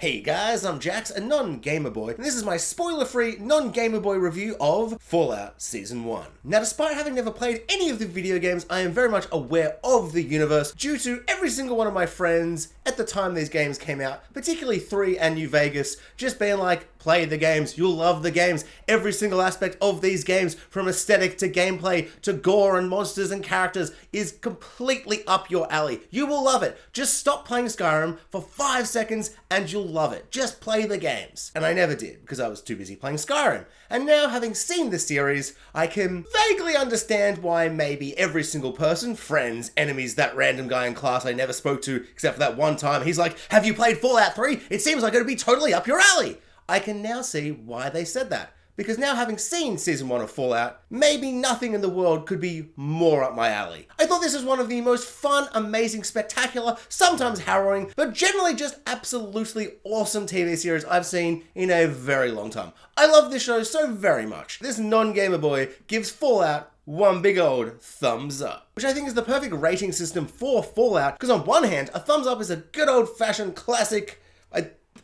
Hey guys, I'm Jax, a non-gamer boy, and this is my spoiler-free, non-gamer boy review of Fallout Season 1. Now, despite having never played any of the video games, I am very much aware of the universe due to every single one of my friends at the time these games came out, particularly 3 and New Vegas, just being like, play the games, you'll love the games. Every single aspect of these games, from aesthetic to gameplay to gore and monsters and characters, is completely up your alley. You will love it. Just stop playing Skyrim for 5 seconds and you'll love it. Just play the games. And I never did, because I was too busy playing Skyrim. And now, having seen the series, I can vaguely understand why maybe every single person, friends, enemies, that random guy in class I never spoke to, except for that one time, he's like, have you played Fallout 3? It seems like it'd be totally up your alley. I can now see why they said that. Because now, having seen Season 1 of Fallout, maybe nothing in the world could be more up my alley. I thought this was one of the most fun, amazing, spectacular, sometimes harrowing, but generally just absolutely awesome TV series I've seen in a very long time. I love this show so very much. This non-gamer boy gives Fallout one big old thumbs up, which I think is the perfect rating system for Fallout, because on one hand, a thumbs up is a good old-fashioned classic. I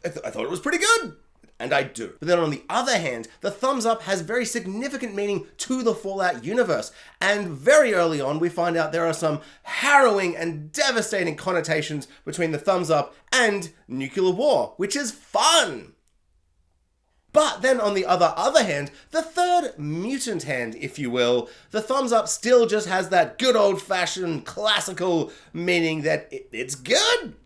thought it was pretty good. And I do. But then on the other hand, the thumbs up has very significant meaning to the Fallout universe. And very early on, we find out there are some harrowing and devastating connotations between the thumbs up and nuclear war, which is fun. But then on the other hand, the third mutant hand, if you will, the thumbs up still just has that good old-fashioned classical meaning that it's good.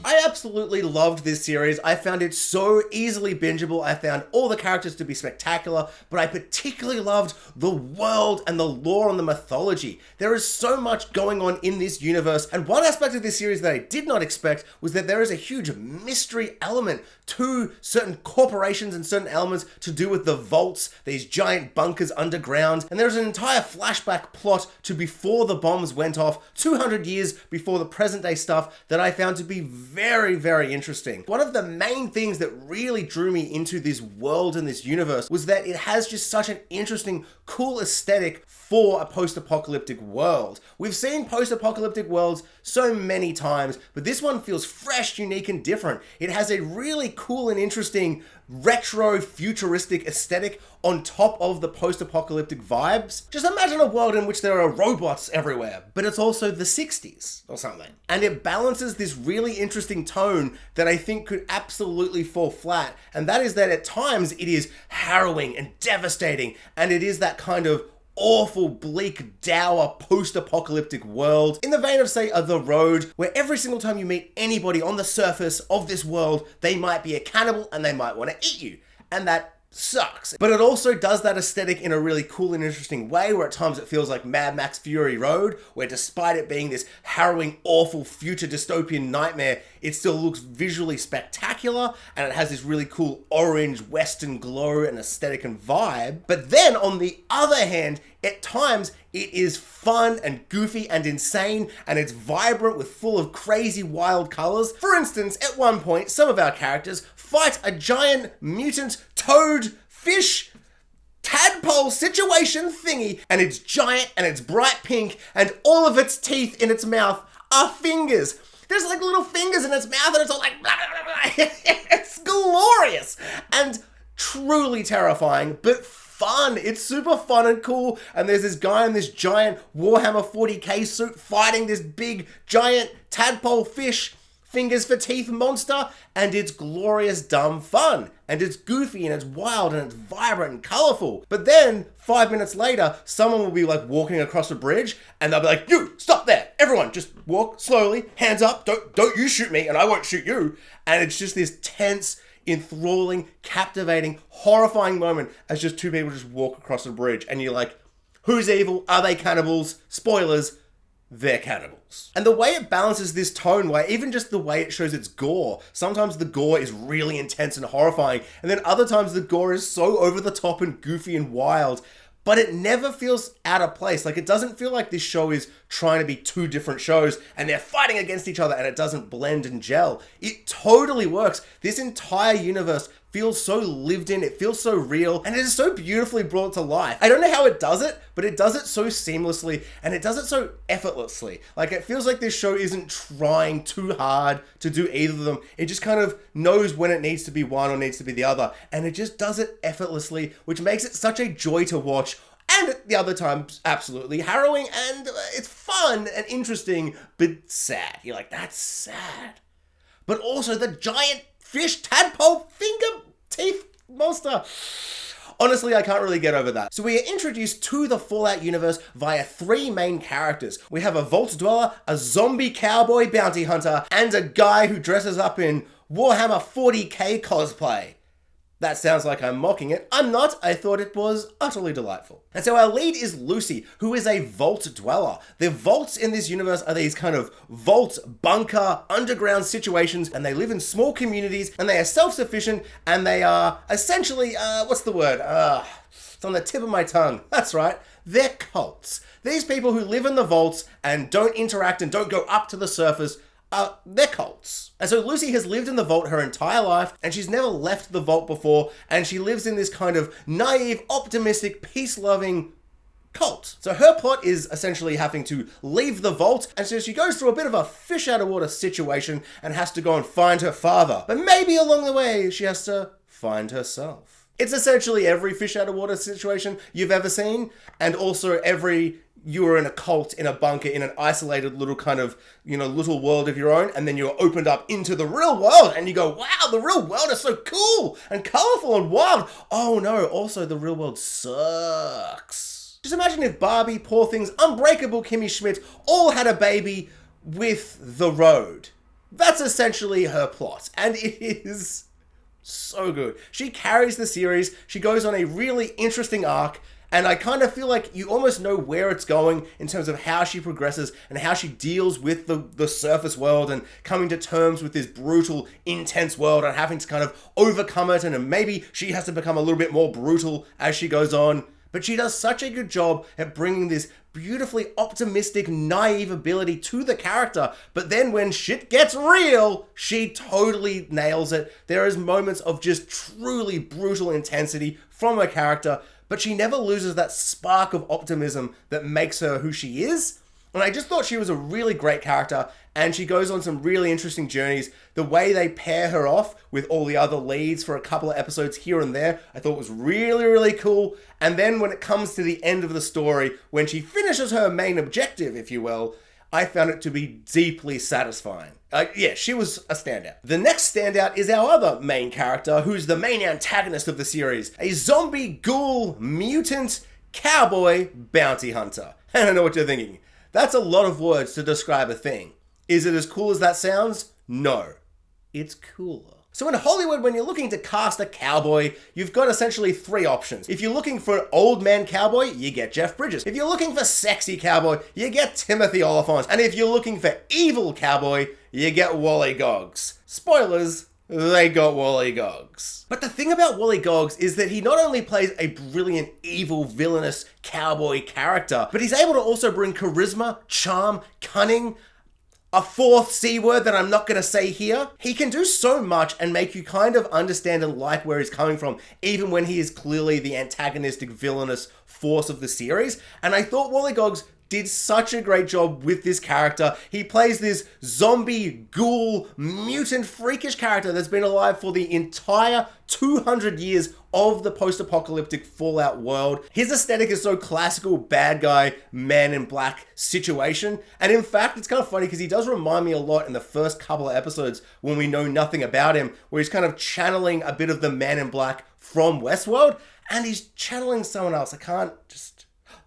I absolutely loved this series. I found it so easily bingeable. I found all the characters to be spectacular, but I particularly loved the world and the lore and the mythology. There is so much going on in this universe, and one aspect of this series that I did not expect was that there is a huge mystery element to certain corporations and certain elements to do with the vaults, these giant bunkers underground, and there's an entire flashback plot to before the bombs went off, 200 years before the present day stuff, that I found to be very, very interesting. One of the main things that really drew me into this world and this universe was that it has just such an interesting, cool aesthetic for a post-apocalyptic world. We've seen post-apocalyptic worlds so many times, but this one feels fresh, unique, and different. It has a really cool and interesting retro futuristic aesthetic on top of the post-apocalyptic vibes. Just imagine a world in which there are robots everywhere, but it's also the 60s or something. And it balances this really interesting tone that I think could absolutely fall flat. And that is that at times it is harrowing and devastating, and it is that kind of awful, bleak, dour, post-apocalyptic world in the vein of, say, The Road, where every single time you meet anybody on the surface of this world, they might be a cannibal and they might want to eat you. And that sucks. But it also does that aesthetic in a really cool and interesting way, where at times it feels like Mad Max Fury Road, where despite it being this harrowing, awful, future dystopian nightmare, it still looks visually spectacular, and it has this really cool orange western glow and aesthetic and vibe. But then on the other hand, at times it is fun and goofy and insane, and it's vibrant with full of crazy wild colors. For instance, at one point, some of our characters fight a giant mutant toad fish tadpole situation thingy, and it's giant and it's bright pink, and all of its teeth in its mouth are fingers. There's like little fingers in its mouth, and it's all like blah, blah, blah. It's glorious and truly terrifying, but fun. It's super fun and cool, and there's this guy in this giant Warhammer 40k suit fighting this big giant tadpole fish fingers for teeth monster, and it's glorious dumb fun, and it's goofy and it's wild and it's vibrant and colorful. But then 5 minutes later, someone will be like walking across a bridge, and they'll be like, you stop there, everyone just walk slowly, hands up, don't you shoot me and I won't shoot you. And it's just this tense, enthralling, captivating, horrifying moment as just two people just walk across a bridge, and you're like, who's evil? Are they cannibals? Spoilers, they're cannibals. And the way it balances this tone, where even just the way it shows its gore, sometimes the gore is really intense and horrifying, and then other times the gore is so over the top and goofy and wild, but it never feels out of place. Like, it doesn't feel like this show is trying to be two different shows and they're fighting against each other and it doesn't blend and gel. It totally works. This entire universe feels so lived in, it feels so real, and it is so beautifully brought to life. I don't know how it does it, but it does it so seamlessly, and it does it so effortlessly. Like, it feels like this show isn't trying too hard to do either of them. It just kind of knows when it needs to be one or needs to be the other, and it just does it effortlessly, which makes it such a joy to watch. And at the other times, absolutely harrowing, and it's fun and interesting, but sad. You're like, that's sad. But also the giant fish tadpole finger teeth monster. Honestly, I can't really get over that. So we are introduced to the Fallout universe via 3 main characters. We have a vault dweller, a zombie cowboy bounty hunter, and a guy who dresses up in Warhammer 40k cosplay. That sounds like I'm mocking it. I'm not. I thought it was utterly delightful. And so our lead is Lucy, who is a vault dweller. The vaults in this universe are these kind of vault, bunker, underground situations, and they live in small communities, and they are self-sufficient, and they are essentially, what's the word? It's on the tip of my tongue. That's right. They're cults. These people who live in the vaults and don't interact and don't go up to the surface, they're cults. And so Lucy has lived in the vault her entire life, and she's never left the vault before, and she lives in this kind of naive, optimistic, peace-loving cult. So her plot is essentially having to leave the vault, and so she goes through a bit of a fish out of water situation and has to go and find her father. But maybe along the way, she has to find herself. It's essentially every fish out of water situation you've ever seen, and also every you were in a cult, in a bunker, in an isolated little kind of, little world of your own, and then you're opened up into the real world, and you go, wow, the real world is so cool, and colorful, and wild. Oh no, also the real world sucks. Just imagine if Barbie, Poor Things, Unbreakable Kimmy Schmidt all had a baby with The Road. That's essentially her plot, and it is so good. She carries the series, she goes on a really interesting arc, and I kind of feel like you almost know where it's going in terms of how she progresses and how she deals with the surface world and coming to terms with this brutal, intense world and having to kind of overcome it, and maybe she has to become a little bit more brutal as she goes on. But she does such a good job at bringing this beautifully optimistic, naive ability to the character. But then when shit gets real, she totally nails it. There is moments of just truly brutal intensity from her character, but she never loses that spark of optimism that makes her who she is. And I just thought she was a really great character, and she goes on some really interesting journeys. The way they pair her off with all the other leads for a couple of episodes here and there, I thought was really, really cool. And then when it comes to the end of the story, when she finishes her main objective, if you will, I found it to be deeply satisfying. She was a standout. The next standout is our other main character, who's the main antagonist of the series, a zombie, ghoul, mutant, cowboy, bounty hunter. I don't know what you're thinking. That's a lot of words to describe a thing. Is it as cool as that sounds? No. It's cooler. So in Hollywood, when you're looking to cast a cowboy, you've got essentially 3 options. If you're looking for an old man cowboy, you get Jeff Bridges. If you're looking for sexy cowboy, you get Timothy Olyphant. And if you're looking for evil cowboy, you get Wally Goggs. Spoilers, they got Wally Goggs. But the thing about Wally Goggs is that he not only plays a brilliant, evil, villainous cowboy character, but he's able to also bring charisma, charm, cunning, a 4th C word that I'm not going to say here. He can do so much and make you kind of understand and like where he's coming from, even when he is clearly the antagonistic, villainous force of the series. And I thought Wally Goggs did such a great job with this character. He plays this zombie, ghoul, mutant, freakish character that's been alive for the entire 200 years of the post-apocalyptic Fallout world. His aesthetic is so classical, bad guy, man in black situation. And in fact, it's kind of funny because he does remind me a lot in the first couple of episodes when we know nothing about him, where he's kind of channeling a bit of the man in black from Westworld, and he's channeling someone else.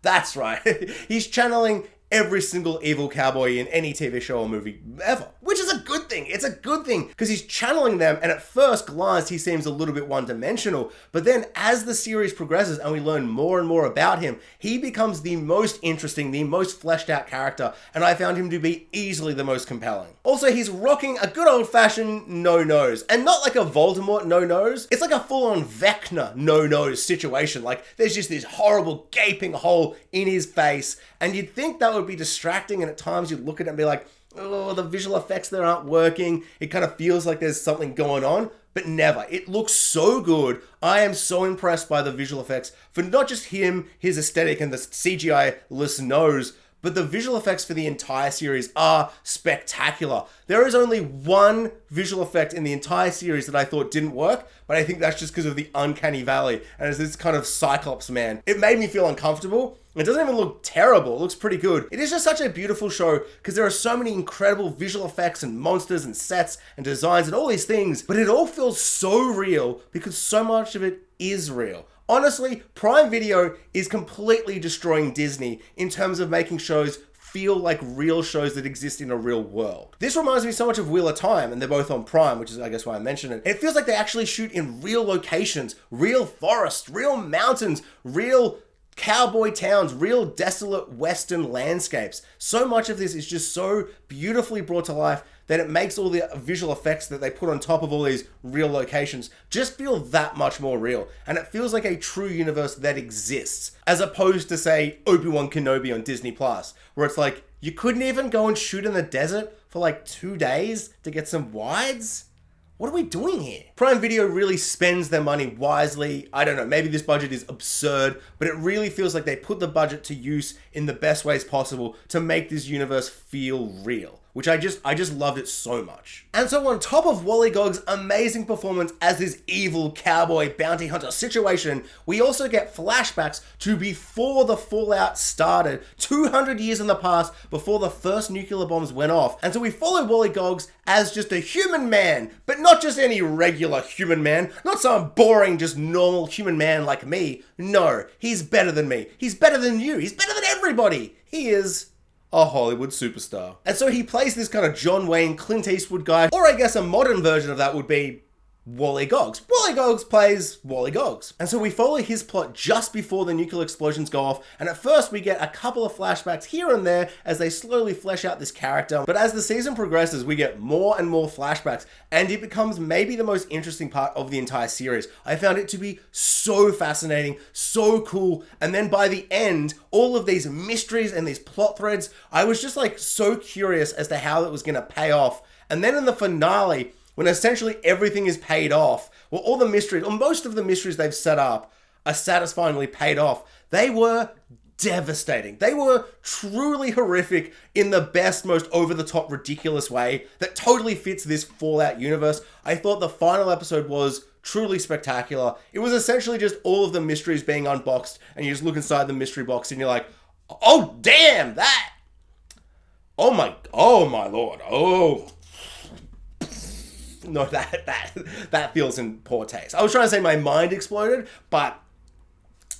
That's right. He's channeling every single evil cowboy in any TV show or movie ever, which is a good thing. It's a good thing because he's channeling them, and at first glance he seems a little bit one-dimensional, but then as the series progresses and we learn more and more about him, he becomes the most interesting, the most fleshed out character, and I found him to be easily the most compelling. Also, he's rocking a good old-fashioned no-nose, and not like a Voldemort no-nose, it's like a full-on Vecna no-nose situation. Like, there's just this horrible gaping hole in his face, and you'd think that would be distracting, and at times you'd look at it and be like, oh, the visual effects there aren't working. It kind of feels like there's something going on, but never. It looks so good. I am so impressed by the visual effects for not just him, his aesthetic, and the CGI-less nose, but the visual effects for the entire series are spectacular. There is only one visual effect in the entire series that I thought didn't work, but I think that's just because of the uncanny valley, and it's this kind of Cyclops man. It made me feel uncomfortable. It doesn't even look terrible. It looks pretty good. It is just such a beautiful show because there are so many incredible visual effects and monsters and sets and designs and all these things, but it all feels so real because so much of it is real. Honestly, Prime Video is completely destroying Disney in terms of making shows feel like real shows that exist in a real world. This reminds me so much of Wheel of Time, and they're both on Prime, which is I guess why I mentioned it. It feels like they actually shoot in real locations, real forests, real mountains, real cowboy towns, real desolate western landscapes. So much of this is just so beautifully brought to life that it makes all the visual effects that they put on top of all these real locations just feel that much more real. And it feels like a true universe that exists, as opposed to, say, Obi-Wan Kenobi on Disney+, where it's like, you couldn't even go and shoot in the desert for like 2 days to get some wides? What are we doing here? Prime Video really spends their money wisely. I don't know, maybe this budget is absurd, but it really feels like they put the budget to use in the best ways possible to make this universe feel real, which I just loved it so much. And so on top of Wally Goggs' amazing performance as this evil cowboy bounty hunter situation, we also get flashbacks to before the fallout started, 200 years in the past, before the first nuclear bombs went off. And so we follow Wally Goggs as just a human man, but not just any regular human man, not some boring, just normal human man like me. No, he's better than me. He's better than you. He's better than everybody. He is a Hollywood superstar. And so he plays this kind of John Wayne, Clint Eastwood guy, or I guess a modern version of that would be Wally Goggs. Wally Goggs plays Wally Goggs. And so we follow his plot just before the nuclear explosions go off, and at first we get a couple of flashbacks here and there as they slowly flesh out this character. But as the season progresses, we get more and more flashbacks, and it becomes maybe the most interesting part of the entire series. I found it to be so fascinating, so cool, and then by the end, all of these mysteries and these plot threads, I was just like so curious as to how it was gonna pay off. And then in the finale, when essentially everything is paid off, well, all the mysteries, or most of the mysteries they've set up are satisfyingly paid off, they were devastating. They were truly horrific in the best, most over-the-top, ridiculous way that totally fits this Fallout universe. I thought the final episode was truly spectacular. It was essentially just all of the mysteries being unboxed, and you just look inside the mystery box and you're like, oh, damn, that! Oh my lord, oh. No, that feels in poor taste. I was trying to say my mind exploded, but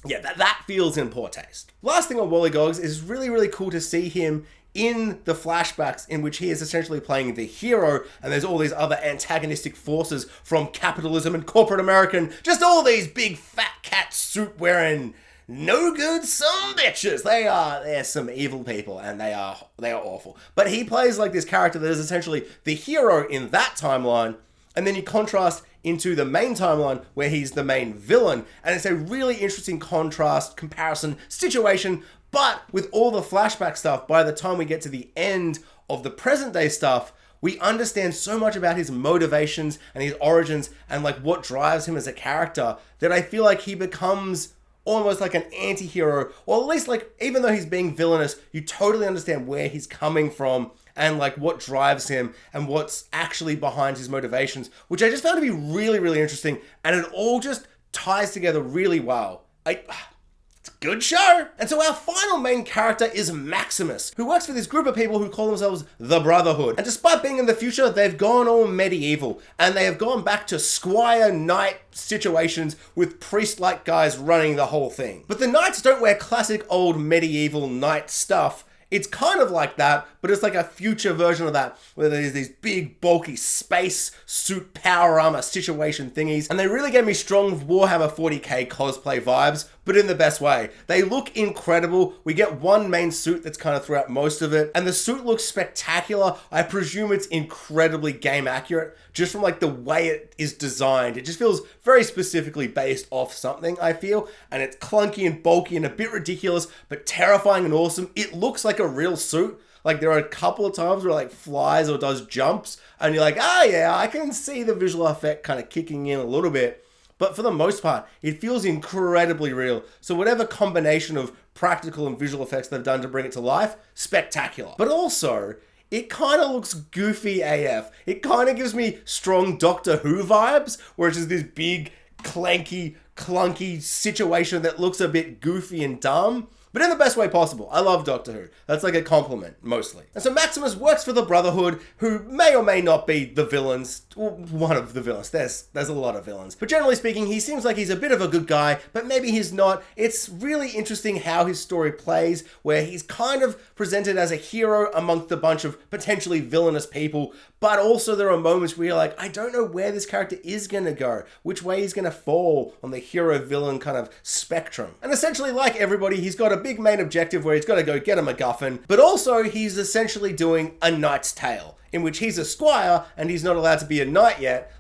yeah, that feels in poor taste. Last thing on Wally Goggs is really, really cool to see him in the flashbacks in which he is essentially playing the hero, and there's all these other antagonistic forces from capitalism and corporate American, just all these big fat cat suit wearing no good some bitches. They're some evil people, and they are awful. But he plays like this character that is essentially the hero in that timeline, and then you contrast into the main timeline where he's the main villain, and it's a really interesting contrast, comparison, situation. But with all the flashback stuff, by the time we get to the end of the present day stuff, we understand so much about his motivations and his origins and like what drives him as a character that I feel like he becomes almost like an anti-hero, or at least like, even though he's being villainous, you totally understand where he's coming from and like what drives him and what's actually behind his motivations, which I just found to be really, really interesting, and it all just ties together really well. It's a good show. And so our final main character is Maximus, who works for this group of people who call themselves the Brotherhood. And despite being in the future, they've gone all medieval, and they have gone back to squire knight situations with priest-like guys running the whole thing. But the knights don't wear classic old medieval knight stuff. It's kind of like that, but it's like a future version of that, where there's these big, bulky space suit power armor situation thingies. And they really gave me strong Warhammer 40k cosplay vibes, but in the best way. They look incredible. We get one main suit that's kind of throughout most of it, and the suit looks spectacular. I presume it's incredibly game accurate, just from like the way it is designed. It just feels very specifically based off something, I feel, and it's clunky and bulky and a bit ridiculous, but terrifying and awesome. It looks like a real suit. Like there are a couple of times where it like flies or does jumps and you're like, ah, yeah, I can see the visual effect kind of kicking in a little bit. But for the most part, it feels incredibly real. So whatever combination of practical and visual effects they've done to bring it to life, spectacular. But also, it kind of looks goofy AF. It kind of gives me strong Doctor Who vibes, where it's just this big, clanky, clunky situation that looks a bit goofy and dumb. But in the best way possible. I love Doctor Who. That's like a compliment, mostly. And so Maximus works for the Brotherhood, who may or may not be the villains. Well, one of the villains. There's a lot of villains. But generally speaking, he seems like he's a bit of a good guy, but maybe he's not. It's really interesting how his story plays, where he's kind of presented as a hero amongst a bunch of potentially villainous people, but also there are moments where you're like, I don't know where this character is going to go, which way he's going to fall on the hero-villain kind of spectrum. And essentially, like everybody, he's got a big main objective where he's got to go get a MacGuffin, but also he's essentially doing a Knight's Tale, in which he's a squire and he's not allowed to be a knight yet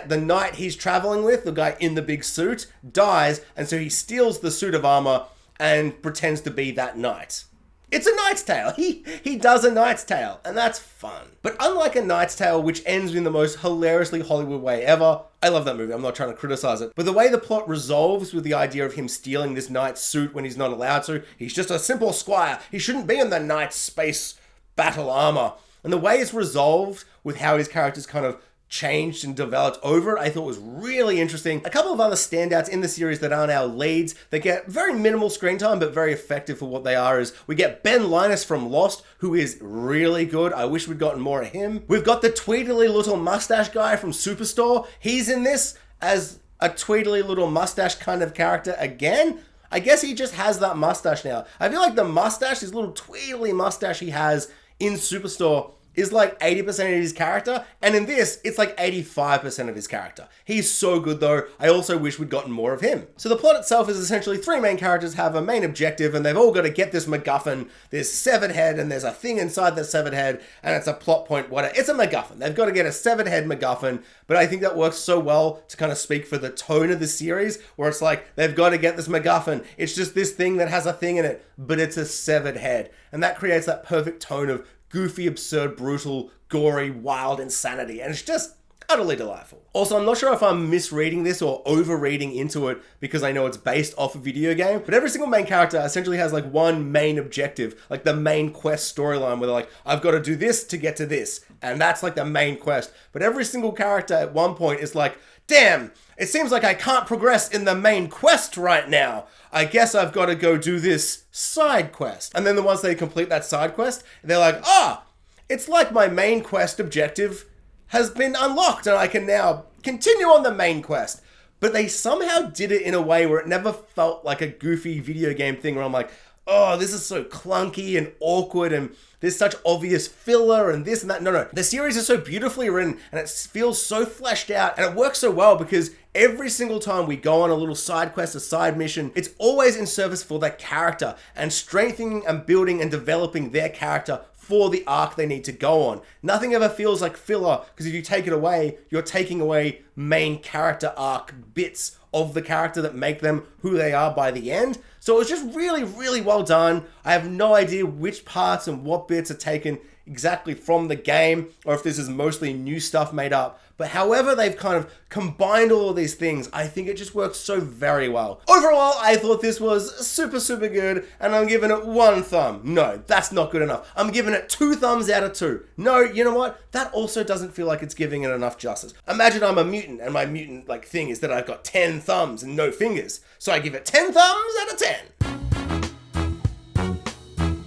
the knight he's traveling with, the guy in the big suit, dies, and so he steals the suit of armor and pretends to be that knight. It's a Knight's Tale. He does a Knight's Tale, and that's fun. But unlike a Knight's Tale, which ends in the most hilariously Hollywood way ever, I love that movie, I'm not trying to criticize it, but the way the plot resolves with the idea of him stealing this knight's suit when he's not allowed to, he's just a simple squire, he shouldn't be in the knight's space battle armor. And the way it's resolved with how his character's kind of changed and developed over it, I thought was really interesting. A couple of other standouts in the series that aren't our leads, they get very minimal screen time but very effective for what they are, is we get Ben Linus from Lost, who is really good. I wish we'd gotten more of him. We've got the tweedly little mustache guy from Superstore. He's in this as a tweedly little mustache kind of character again. I guess he just has that mustache now. I feel like the mustache, this little tweedly mustache he has in Superstore, is like 80% of his character, and in this, it's like 85% of his character. He's so good though, I also wish we'd gotten more of him. So the plot itself is essentially three main characters have a main objective, and they've all got to get this MacGuffin, this severed head, and there's a thing inside the severed head, and it's a plot point, whatever. It's a MacGuffin. They've got to get a severed head MacGuffin, but I think that works so well to kind of speak for the tone of the series, where it's like, they've got to get this MacGuffin. It's just this thing that has a thing in it, but it's a severed head. And that creates that perfect tone of goofy, absurd, brutal, gory, wild insanity, and it's just utterly delightful. Also, I'm not sure if I'm misreading this or overreading into it because I know it's based off a video game, but every single main character essentially has like one main objective, like the main quest storyline where they're like, I've got to do this to get to this, and that's like the main quest. But every single character at one point is like, damn, it seems like I can't progress in the main quest right now. I guess I've got to go do this side quest. And then once they complete that side quest, they're like, it's like my main quest objective has been unlocked and I can now continue on the main quest. But they somehow did it in a way where it never felt like a goofy video game thing where I'm like, oh, this is so clunky and awkward and there's such obvious filler and this and that. No. The series is so beautifully written and it feels so fleshed out and it works so well because every single time we go on a little side quest, a side mission, it's always in service for that character and strengthening and building and developing their character for the arc they need to go on. Nothing ever feels like filler because if you take it away, you're taking away main character arc bits of the character that make them who they are by the end. So it was just really, really well done. I have no idea which parts and what bits are taken exactly from the game or if this is mostly new stuff made up. But however they've kind of combined all of these things, I think it just works so very well. Overall, I thought this was super, super good and I'm giving it 1 thumb. No, that's not good enough. I'm giving it 2 thumbs out of 2. No, you know what? That also doesn't feel like it's giving it enough justice. Imagine I'm a mutant and my mutant thing is that I've got 10 thumbs and no fingers. So I give it 10 thumbs out of 10.